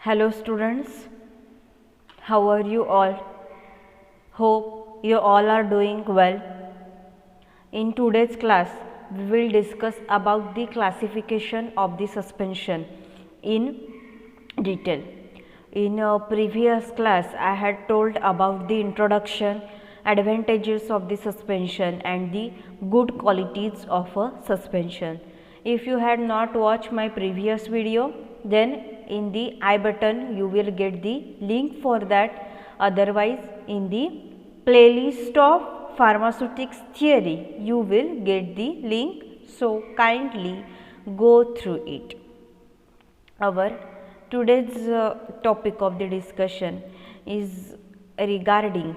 Hello students, how are you all? Hope you all are doing well. In today's class, we will discuss about the classification of the suspension in detail. In a previous class, I had told about the introduction, advantages of the suspension and the good qualities of a suspension. If you had not watched my previous video, then in the I button you will get the link for that. Otherwise, in the playlist of pharmaceutics theory you will get the link, so kindly go through it. Our today's topic of the discussion is regarding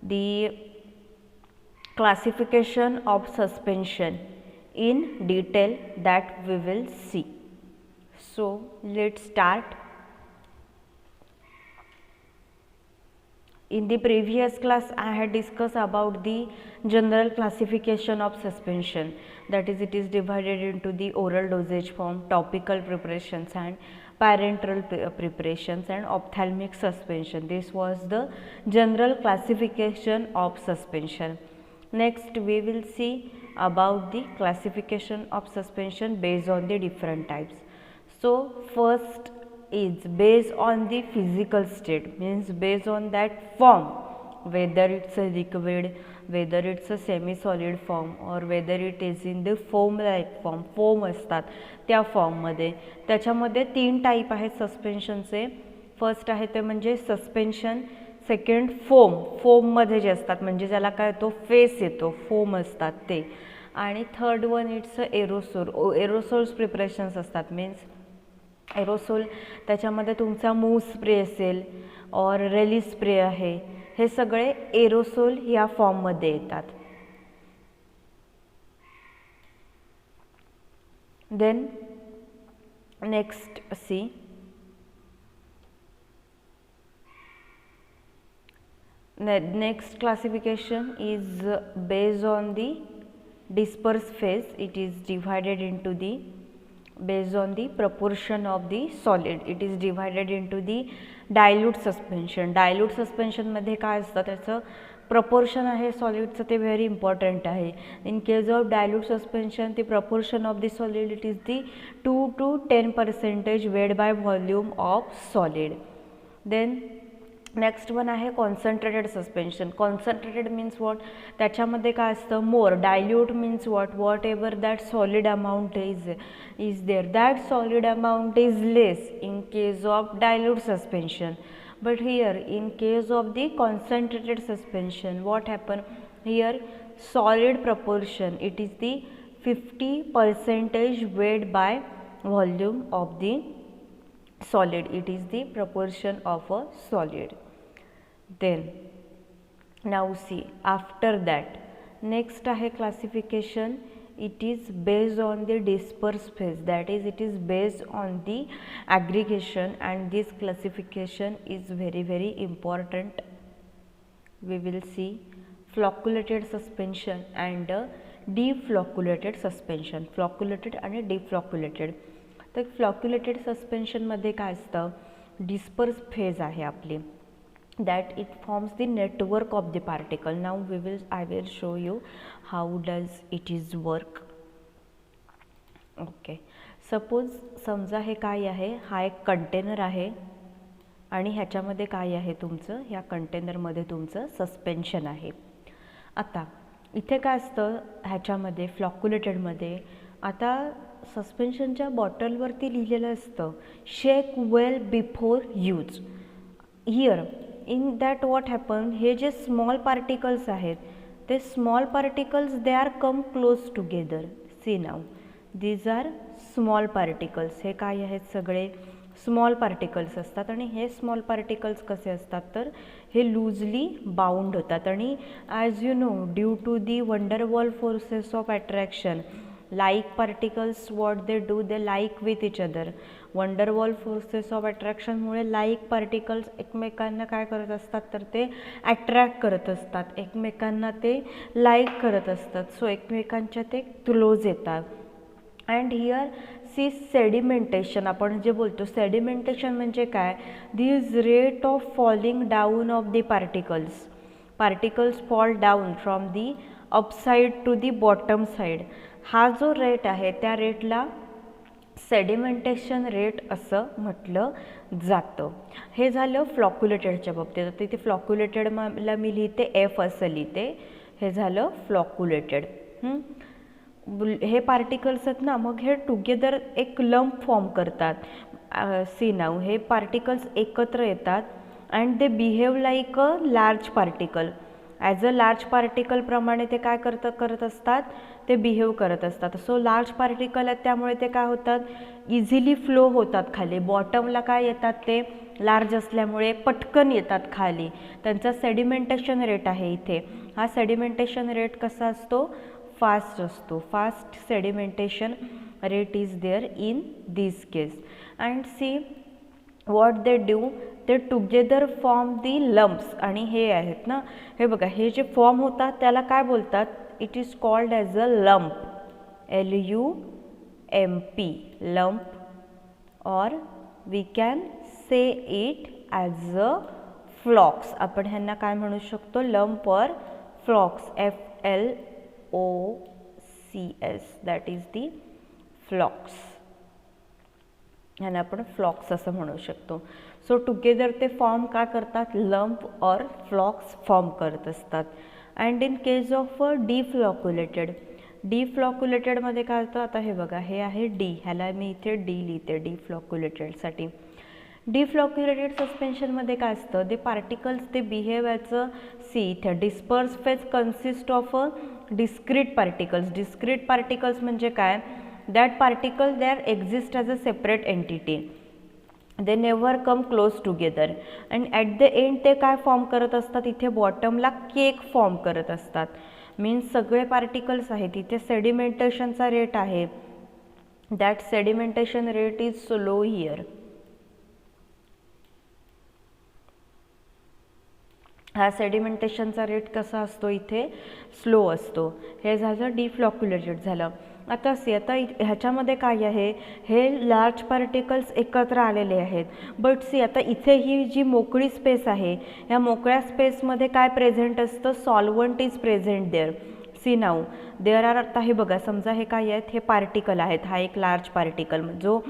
the classification of suspension in detail that we will see. So let's start. In the previous class, I had discussed about the general classification of suspension, that is, it is divided into the oral dosage form, topical preparations and parenteral preparations and ophthalmic suspension. This was the general classification of suspension. Next, we will see about the classification of suspension based on the different types. So, first is based on the physical state, means based on that form, whether it's a liquid, whether it's a semi solid form or whether it is in the foam like form. Foam असतात त्या फॉर्ममध्ये. त्याच्यामध्ये तीन type आहेत सस्पेन्शनचे. First आहे ते म्हणजे suspension, second फोममध्ये जे असतात म्हणजे ज्याला काय येतो फेस येतो, फोम असतात ते, आणि third one it's aerosols preparations असतात. मीन्स एरोसोल त्याच्यामध्ये तुमचा मूव स्प्रे असेल और रेली स्प्रे आहे, हे सगळे एरोसोल या फॉर्ममध्ये येतात. Then next C, next classification is based on the disperse phase. It is divided into the based on the proportion of the solid. It is divided into the dilute suspension. Dilute suspension मध्ये काय असतं, त्याचं proportion आहे सॉलिडचं, ते very important आहे. In case of dilute suspension the proportion of the solid it is the 2 to 10% weight by volume of solid. Then next one आहे concentrated suspension. Concentrated means what, त्याच्यामध्ये काय असतं more. Dilute means whatever that solid amount is there, that solid amount is less in case of dilute suspension. But here in case of the concentrated suspension what happen here, solid proportion it is the 50% weight by volume of the solid. It is the proportion of a solid. Then now see, after that next आहे classification. It is based on the disperse phase, that is it is based on the aggregation, and this classification is very important. We will see flocculated suspension and deflocculated suspension. Flocculated आणि deflocculated. तर फ्लॉक्युलेटेड सस्पेन्शनमध्ये काय असतं, disperse phase आहे आपली, that it forms the network of the particle. Now I will show you how does it is work. Okay, suppose समजा हे काय आहे, हा एक कंटेनर आहे आणि ह्याच्यामध्ये काय आहे तुमचं, ह्या कंटेनरमध्ये तुमचं सस्पेन्शन आहे. आता इथे काय असतं ह्याच्यामध्ये फ्लॉक्युलेटेडमध्ये, आता सस्पेन्शनच्या बॉटलवरती लिहिलेलं असतं shake well before use. Here in that what happen, हे जे स्मॉल पार्टिकल्स आहेत ते small particles they are come close together. See now these are small particles. हे काय आहेत, सगळे स्मॉल पार्टिकल्स असतात आणि हे स्मॉल पार्टिकल्स कसे असतात तर हे लूजली बाउंड होतात. आणि as you know, due to the van der Waals forces of attraction, like particles what they do, they like with each other. Van der Waals forces of अट्रॅक्शनमुळे लाईक पार्टिकल्स एकमेकांना काय करत असतात तर ते अट्रॅक्ट करत असतात, एकमेकांना ते लाईक करत असतात. सो एकमेकांच्या ते क्लोज येतात. अँड हियर सी सेडिमेंटेशन, आपण जे बोलतो सेडिमेंटेशन म्हणजे काय, this rate of falling down of the particles fall down from the upside to the bottom side. हा जो रेट आहे त्या रेटला सेडिमेंटेशन रेट असं म्हटलं जातं. हे झालं फ्लॉक्युलेटेडच्या बाबतीत. आता इथे फ्लॉक्युलेटेडला मी लिहिते एफ असं लिहिते. हे झालं फ्लॉक्युलेटेड. हे पार्टिकल्स आहेत ना, मग हे टुगेदर एक लंप फॉर्म करतात. सी नाव, हे पार्टिकल्स एकत्र येतात and they behave like a large particle. As a large particle प्रमाणे ते काय करत असतात, ते बिहेव करत असतात. सो लार्ज पार्टिकल आहेत त्यामुळे ते काय होतात, इझिली फ्लो होतात खाली. बॉटमला काय येतात, ते लार्ज असल्यामुळे पटकन येतात खाली. त्यांचा सेडिमेंटेशन रेट आहे इथे. हा सेडिमेंटेशन रेट कसा असतो, फास्ट असतो. Fast sedimentation rate is there in this case. And see what they do, ते टुगेदर फॉर्म दी लम्प्स. आणि हे आहेत ना, हे बघा, हे जे फॉर्म होतात त्याला काय बोलतात, it is called as a lump. LUMP, lump. और we can say it as a flocs. आपण ह्यांना काय म्हणू शकतो, लंप और flocs. FLOCS, that is the flocs. ह्यांना आपण फ्लॉक्स असं म्हणू शकतो. सो टुगेदर ते फॉर्म काय करतात, लंप और फ्लॉक्स फॉर्म करत असतात. अँड इन केस ऑफ डिफ्लॉक्युलेटेडमध्ये काय होतं, आता हे बघा, हे आहे डी, ह्याला मी इथे डी लिहिते डिफ्लॉक्युलेटेडसाठी. डिफ्लॉक्युलेटेड सस्पेन्शनमध्ये काय असतं, they particles they behave as a, see इथे disperse phase consist of a discrete particles. Discrete particles म्हणजे काय, that particle there exist as a separate entity. They never come close together. And at the end ते काय form करत असतात, इथे बॉटमला cake form करत असतात. मीन्स सगळे पार्टिकल्स आहेत. इथे सेडिमेंटेशनचा रेट आहे, that sedimentation rate is slow here. हा सेडिमेंटेशनचा रेट कसा असतो, इथे स्लो असतो. हे झालं डिफ्लॉक्युलेटेड झालं. आता आता ह्याच्यामध्ये काय आहे, हे लार्ज पार्टिकल्स एकत्र आलेले आहेत. बट सी आता इथे ही जी मोकळी स्पेस आहे, ह्या मोकळ्या स्पेसमध्ये काय प्रेझेंट असतं, solvent is present there. See now there are, आता हे बघा, समजा हे काय आहेत, हे पार्टिकल आहेत. हा एक लार्ज पार्टिकल जो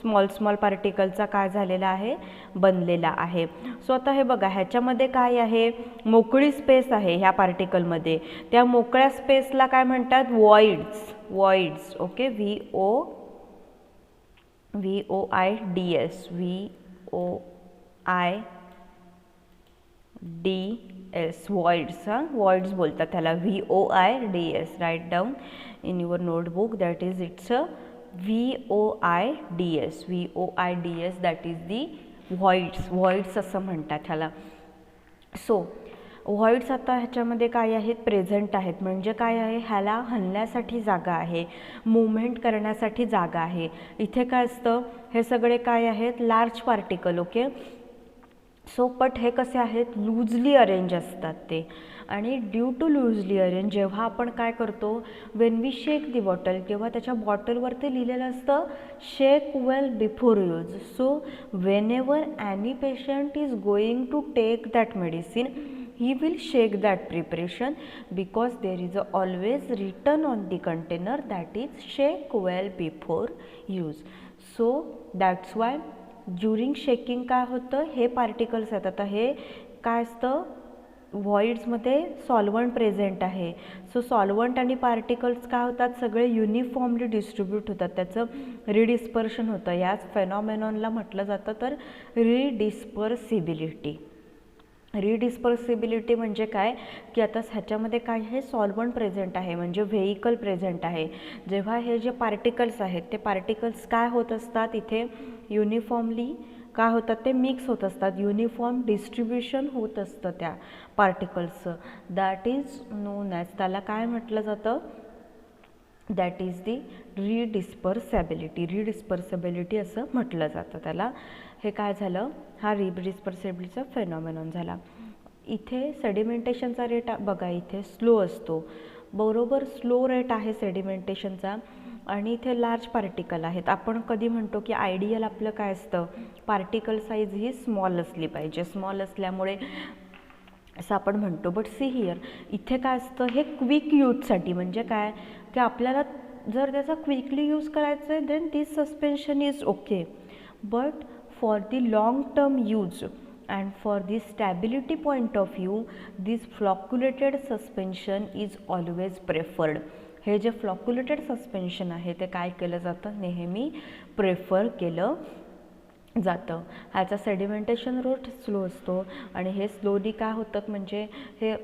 स्मॉल पार्टिकलचा काय झालेला आहे, बनलेला आहे. सो आता हे बघा, ह्याच्यामध्ये काय आहे, मोकळी स्पेस आहे ह्या पार्टिकलमध्ये. त्या मोकळ्या स्पेसला काय म्हणतात, voids. Okay, VOIDS, voids. Voids बोलतात त्याला, VOIDS. Write down in your notebook, that is it's a VOIDS, that is the voids असं म्हणतात ह्याला. सो व्हॉइड्स आता ह्याच्यामध्ये काय आहेत, प्रेझेंट आहेत. म्हणजे काय आहे, ह्याला हलण्यासाठी जागा आहे, मूवमेंट करण्यासाठी जागा आहे. इथे काय असतं, हे सगळे काय आहेत, large particle. Okay, so but हे कसे आहेत, लूजली अरेंज असतात ते. आणि ड्यू टू लूजली अरेंज, जेव्हा आपण काय करतो, when we shake the bottle, तेव्हा त्याच्या बॉटलवरती लिहिलेलं असतं shake well before use. So whenever any patient is going to take that medicine, he will shake that preparation, because there is always written on the container that is shake well before use. So that's why during shaking काय होतं, हे particles आहेत. आता हे काय असतं, व्हॉइड्समध्ये solvent present आहे. So solvent आणि पार्टिकल्स काय होतात, सगळे युनिफॉर्मली डिस्ट्रीब्यूट होतात, त्याचं रिडिस्पर्शन होतं. याच फेनॉमेनॉनला म्हटलं जातं तर रिडिस्पर्सिबिलिटी. रिडिस्पर्सिबिलिटी म्हणजे काय, की आता ह्याच्यामध्ये काय आहे, सॉल्वंट प्रेझेंट आहे, म्हणजे व्हेइकल प्रेझेंट आहे. जेव्हा हे जे पार्टिकल्स आहेत, ते पार्टिकल्स काय होत असतात, इथे युनिफॉर्मली काय होतात, ते मिक्स होत असतात, युनिफॉर्म डिस्ट्रीब्युशन होत असतं त्या पार्टिकल्सचं. दॅट इज नोन ॲज, त्याला काय म्हटलं जातं, दॅट इज दी रिडिस्पर्सिबिलिटी असं म्हटलं जातं त्याला. हे काय झालं, हा रिडिस्पर्सिबिलिटीचा फेनॉमेनॉन झाला. इथे सेडिमेंटेशनचा रेट बघा, इथे स्लो असतो, बरोबर स्लो रेट आहे सेडिमेंटेशनचा. आणि इथे लार्ज पार्टिकल आहेत. आपण कधी म्हणतो की आयडियल आपलं काय असतं, पार्टिकल साईज ही स्मॉल असली पाहिजे, स्मॉल असल्यामुळे असं आपण म्हणतो. बट सी हिअर, इथे काय असतं, हे क्विक यूजसाठी, म्हणजे काय की आपल्याला जर त्याचा क्विकली यूज करायचं आहे then this suspension is okay, but for the long term use and for the stability point of view this flocculated suspension is always preferred. हे जे फ्लॉक्युलेटेड सस्पेन्शन आहे ते काय केलं जातं, नेहमी प्रेफर केलं जातं. ह्याचा सेडिमेंटेशन रेट स्लो असतो आणि हे स्लोली काय होतं म्हणजे हे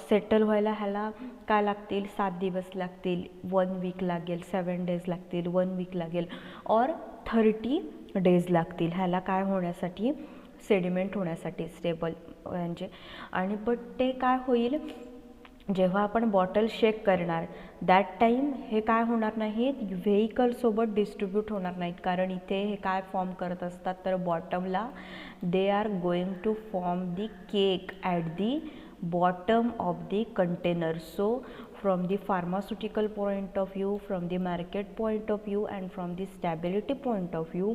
सेटल व्हायला ह्याला काय लागतील, 7 दिवस लागतील, 1 वीक लागेल, 7 डेज लागतील, 1 वीक लागेल, और 30 डेज लागतील ह्याला काय होण्यासाठी, सेडिमेंट होण्यासाठी, स्टेबल म्हणजे. आणि बट ते काय होईल, जेव्हा आपण बॉटल शेक करणार दॅट टाईम हे काय होणार नाहीत, व्हेकलसोबत डिस्ट्रीब्यूट होणार नाहीत, कारण इथे हे काय फॉर्म करत असतात तर बॉटमला they are going to form the cake at the bottom of the container. So from the pharmaceutical point of view, from the market point of view and from the stability point of view,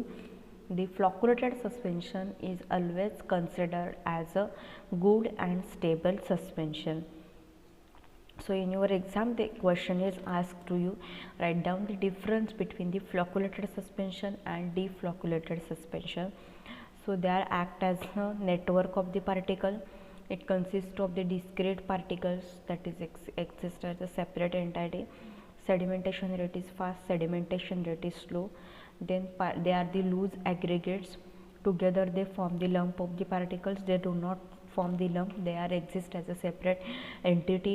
the flocculated suspension is always considered as a good and stable suspension. So in your exam the question is asked to you, write down the difference between the flocculated suspension and deflocculated suspension. So they are act as a network of the particle. It consists of the discrete particles that is exist as a separate entity. Sedimentation rate is fast, sedimentation rate is slow. Then they are the loose aggregates. Together they form the lump of the particles. They do not form the lump, they are exist as a separate entity.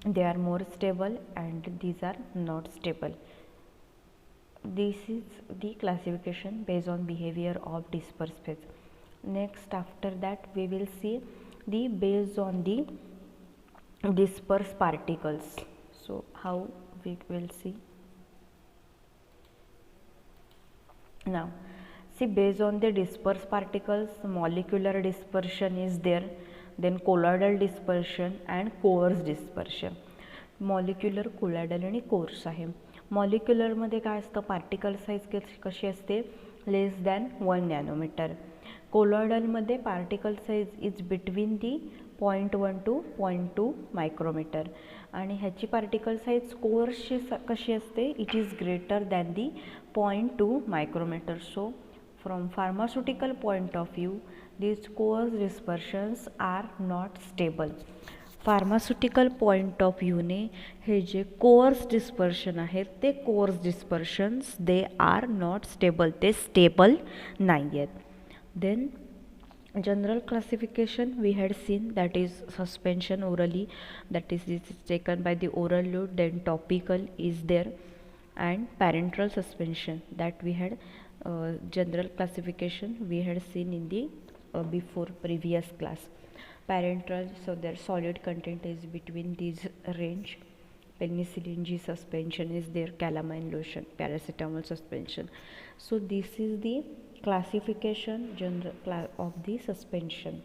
They are more stable and these are not stable. This is the classification based on behavior of dispersed phase. Next after that we will see the based on the dispersed particles. So how we will see now. See, based on the dispersed particles, molecular dispersion is there, then colloidal dispersion and coarse dispersion. Molecular, colloidal आणि coarse आहे. मॉलिक्युलरमध्ये काय असतं, particle size कशी असते, less than 1 nanometre. कोलॉइडलमध्ये particle size is between the 0.1 to 0.2 micrometre आणि ह्याची पार्टिकल साईज कोर्सची कशी असते, it is greater than the 0.2 micrometre. So from pharmaceutical point of view these coarse dispersions are not stable. Pharmaceutical point of व्ह्यूने हे जे coarse dispersion आहेत ते coarse dispersions they R not stable, ते stable नाही आहेत. Then general classification we had seen, that is suspension orally, that is this is taken by the oral route, then topical is there, and parenteral suspension that we had general classification we had seen in the before previous class. Parenteral, so their solid content is between these range. Penicillin G suspension is there, calamine lotion, paracetamol suspension. So this is the classification general of the suspension,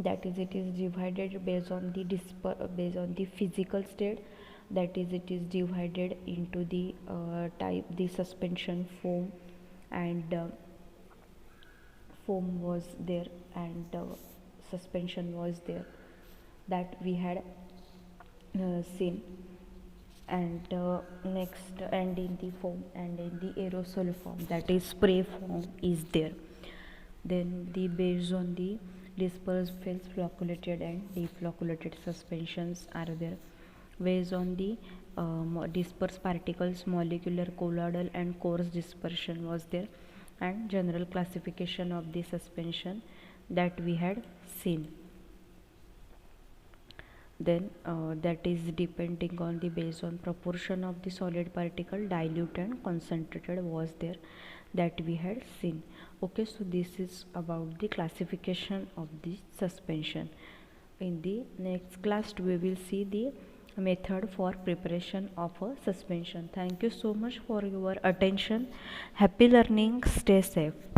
that is it is divided based on the based on the physical state, that is it is divided into the type, the suspension foam, and foam was there and suspension was there that we had seen. And next, and in the foam and in the aerosol form, that is spray form is there. Then the based on the dispersed phase, flocculated and deflocculated suspensions are there. Based on the dispersed particles, molecular, colloidal and coarse dispersion was there, and general classification of the suspension that we had seen. Then that is depending on the based on proportion of the solid particle, dilute and concentrated was there, that we had seen. Okay, so this is about the classification of the suspension. In the next class we will see the method for preparation of a suspension. Thank you so much for your attention. Happy learning. Stay safe.